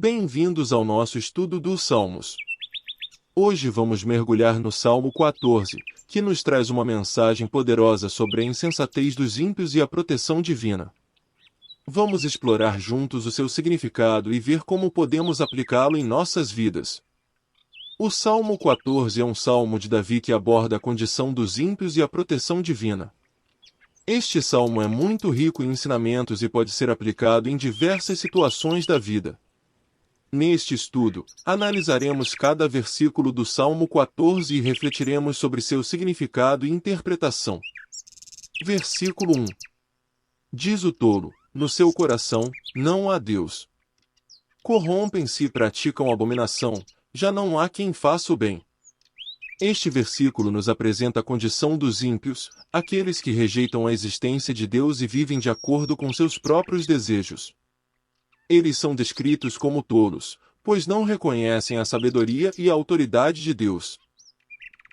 Bem-vindos ao nosso estudo dos Salmos. Hoje vamos mergulhar no Salmo 14, que nos traz uma mensagem poderosa sobre a insensatez dos ímpios e a proteção divina. Vamos explorar juntos o seu significado e ver como podemos aplicá-lo em nossas vidas. O Salmo 14 é um salmo de Davi que aborda a condição dos ímpios e a proteção divina. Este salmo é muito rico em ensinamentos e pode ser aplicado em diversas situações da vida. Neste estudo, analisaremos cada versículo do Salmo 14 e refletiremos sobre seu significado e interpretação. Versículo 1. Diz o tolo: no seu coração, não há Deus. Corrompem-se e praticam abominação, já não há quem faça o bem. Este versículo nos apresenta a condição dos ímpios, aqueles que rejeitam a existência de Deus e vivem de acordo com seus próprios desejos. Eles são descritos como tolos, pois não reconhecem a sabedoria e a autoridade de Deus.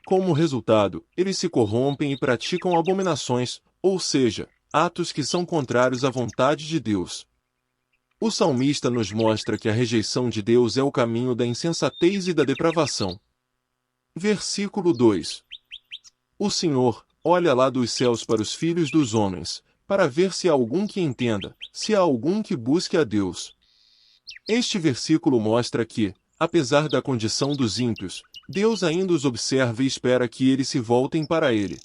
Como resultado, eles se corrompem e praticam abominações, ou seja, atos que são contrários à vontade de Deus. O salmista nos mostra que a rejeição de Deus é o caminho da insensatez e da depravação. Versículo 2. O Senhor olha lá dos céus para os filhos dos homens, para ver se há algum que entenda, se há algum que busque a Deus. Este versículo mostra que, apesar da condição dos ímpios, Deus ainda os observa e espera que eles se voltem para Ele.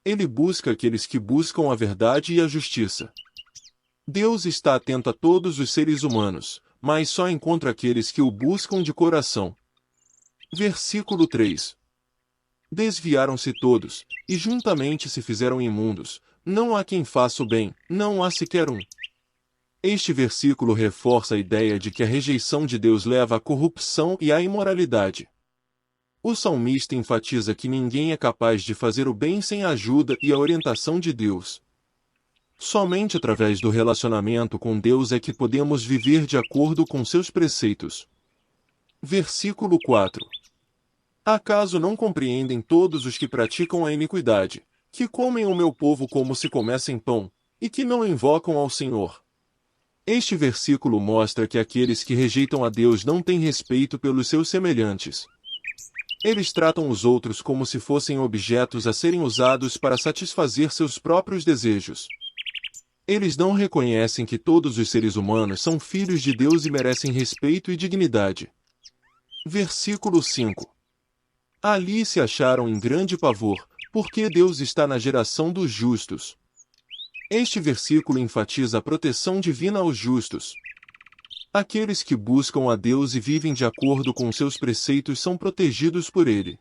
Ele busca aqueles que buscam a verdade e a justiça. Deus está atento a todos os seres humanos, mas só encontra aqueles que o buscam de coração. Versículo 3. Desviaram-se todos, e juntamente se fizeram imundos, não há quem faça o bem, não há sequer um. Este versículo reforça a ideia de que a rejeição de Deus leva à corrupção e à imoralidade. O salmista enfatiza que ninguém é capaz de fazer o bem sem a ajuda e a orientação de Deus. Somente através do relacionamento com Deus é que podemos viver de acordo com seus preceitos. Versículo 4. Acaso não compreendem todos os que praticam a iniquidade, que comem o meu povo como se comessem pão, e que não invocam ao Senhor? Este versículo mostra que aqueles que rejeitam a Deus não têm respeito pelos seus semelhantes. Eles tratam os outros como se fossem objetos a serem usados para satisfazer seus próprios desejos. Eles não reconhecem que todos os seres humanos são filhos de Deus e merecem respeito e dignidade. Versículo 5. Ali se acharam em grande pavor, porque Deus está na geração dos justos. Este versículo enfatiza a proteção divina aos justos. Aqueles que buscam a Deus e vivem de acordo com seus preceitos são protegidos por Ele.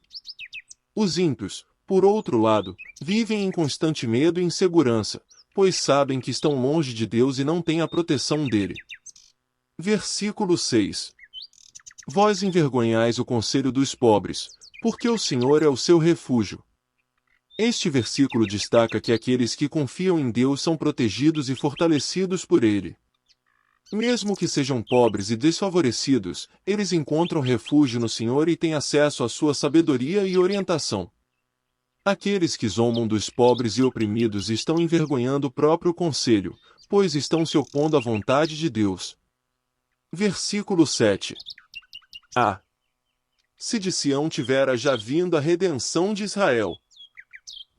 Os ímpios, por outro lado, vivem em constante medo e insegurança, pois sabem que estão longe de Deus e não têm a proteção dele. Versículo 6. Vós envergonhais o conselho dos pobres, porque o Senhor é o seu refúgio. Este versículo destaca que aqueles que confiam em Deus são protegidos e fortalecidos por Ele. Mesmo que sejam pobres e desfavorecidos, eles encontram refúgio no Senhor e têm acesso à sua sabedoria e orientação. Aqueles que zombam dos pobres e oprimidos estão envergonhando o próprio conselho, pois estão se opondo à vontade de Deus. Versículo 7. Se de Sião tivera já vindo a redenção de Israel.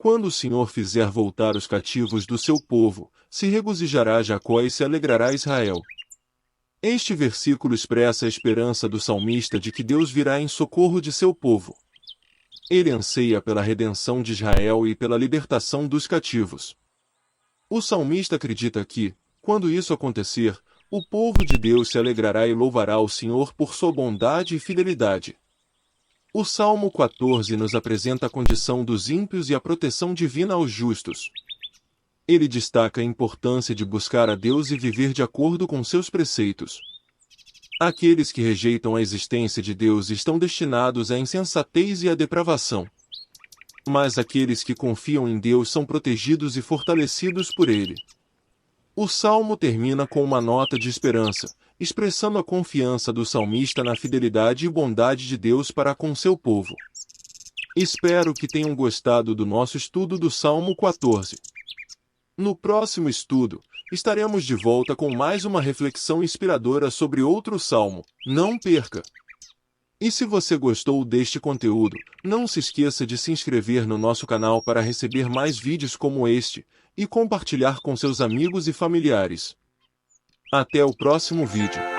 Quando o Senhor fizer voltar os cativos do seu povo, se regozijará Jacó e se alegrará Israel. Este versículo expressa a esperança do salmista de que Deus virá em socorro de seu povo. Ele anseia pela redenção de Israel e pela libertação dos cativos. O salmista acredita que, quando isso acontecer, o povo de Deus se alegrará e louvará o Senhor por sua bondade e fidelidade. O Salmo 14 nos apresenta a condição dos ímpios e a proteção divina aos justos. Ele destaca a importância de buscar a Deus e viver de acordo com seus preceitos. Aqueles que rejeitam a existência de Deus estão destinados à insensatez e à depravação. Mas aqueles que confiam em Deus são protegidos e fortalecidos por Ele. O salmo termina com uma nota de esperança, expressando a confiança do salmista na fidelidade e bondade de Deus para com seu povo. Espero que tenham gostado do nosso estudo do Salmo 14. No próximo estudo, estaremos de volta com mais uma reflexão inspiradora sobre outro salmo. Não perca! E se você gostou deste conteúdo, não se esqueça de se inscrever no nosso canal para receber mais vídeos como este, e compartilhar com seus amigos e familiares. Até o próximo vídeo.